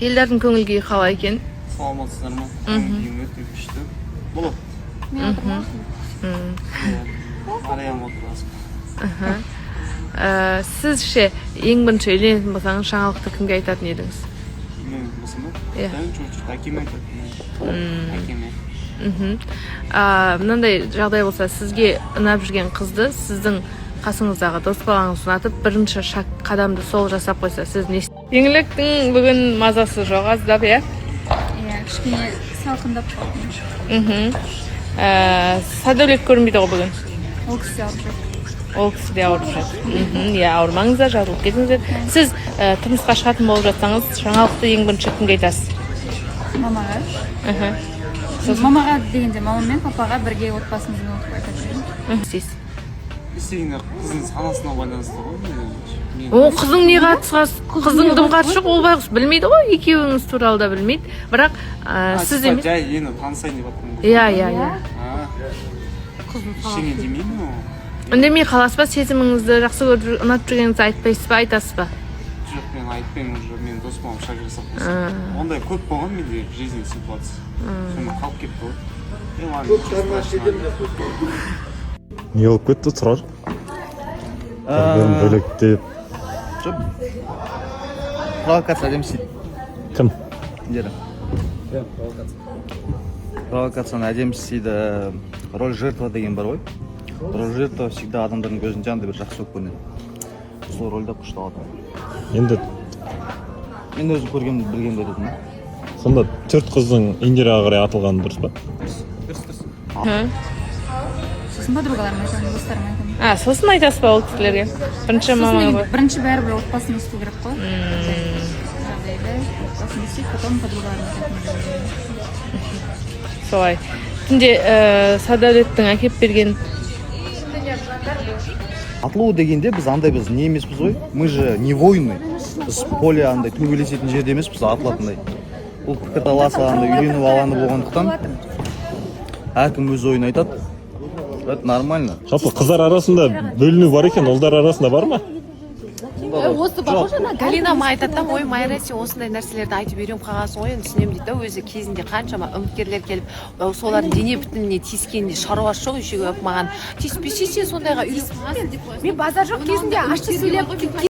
Елдердің көңіл күйі қалай екен? Саламатсыздар ма? Көңіл өте күшті. Болып. Ариям отырасың. Сіз ше ең бірінші үйленетін болсаңыз жаңалықты кімге айтатын едіңіз? Мен болсам ба? Иә. Чуть-чуть әкеме айтатын. Әкеме. Мынандай жағдай болса, сізге ұнап жүрген қызды сіздің қасыңыздағы дос балаңыз ұнатып, бірінші қадамды сол жасап қойса, сіз не істейсіз? Еңліктің бүгін мазасы жоқ, аздап, иә? Иә, кішкене салқындап қалдым. Садөлек көрінбейді ғой бүгін. Ол кісі ауырып жатыр. Ол кісі де ауырып жатыр. Иә, ауырмаңыздар, жазылып кетіңіздер. Сіз тұрмысқа шығатын болып жатсаңыз, жаңалықты ең бірінші кімге айтасыз? Мамаға. Мамаға дегенде мамам мен папаға бірге отбасымызбен отырып айтып жүрмін. Сіз? Естегенде қыздың санасына байланысты ғой. О, қызың не қатысқасы? Қызыңдың қатысы жоқ, ол байғұс білмейді ғой, екеуіңіз туралы да білмейді. Бірақ сіз емес. Жай ені танысайын деп жатырмын. Иә. Ештеңе демеймін ғой. Үндемей қаласыз ба, сезіміңізді жақсы көріп ұнатып жүргеніңізді айтпайсыз ба, айтасыз ба? Жоқ, мен айтпаймын уже, мен досыма шаг жасап қойсам. Ондай көп болған менде жизненный ситуация. Соны қалып кетті ғой. Не болып кетті, тұрар? Бөлектеп. Жоқ. Провокация әдемі істейді. Кім? Деді. Провокацияны әдемі істейді. Роль жертва деген бар ғой. Роль жертва всегда адамдардың көзінде андай бір жақсы болып көрінеді. Сол рольда күшті алады. Енді Мен өзім көргенімді білгенде дедім. сонда төрт қыздың Индираға қарай атылғаны дұрыс па? Сосын подругаларыма айтамын, достарыма айтамын. Сосын айтасыз ба ол кісілерге? Бірінші мамаға. Бірінші бәрібір отбасын есту керек қой. Жағдайда отбасын естейді, потом подругаларыма айтамын. Солай. Түнде Садәулеттің әкеп берген Атылу дегенде біз не емеспіз ғой. Мы же не воины. Біз поле андай төбелесетін жерде емеспіз атылатындай. Бұл пікірталас үйленіп алғаны болғандықтан әркім өз ойын айтады. Это нормально. Жалпы қыздар арасында бөліну бар екен, ұлдар арасында бар ма? Осы похоже на Галина айтады да, ой Майра, сен осындай нәрселерді айтып үйреніп қалғансың ғой, енді түсінемін дейді да, өзі кезінде қаншама үміткерлер келіп, солардың дене бітіміне тиіскенде шаруасы жоқ, үйшіге маған тиіспесе сен сондайға үйреніп қаласың. Мен базар жоқ кезінде ашты сөйлеп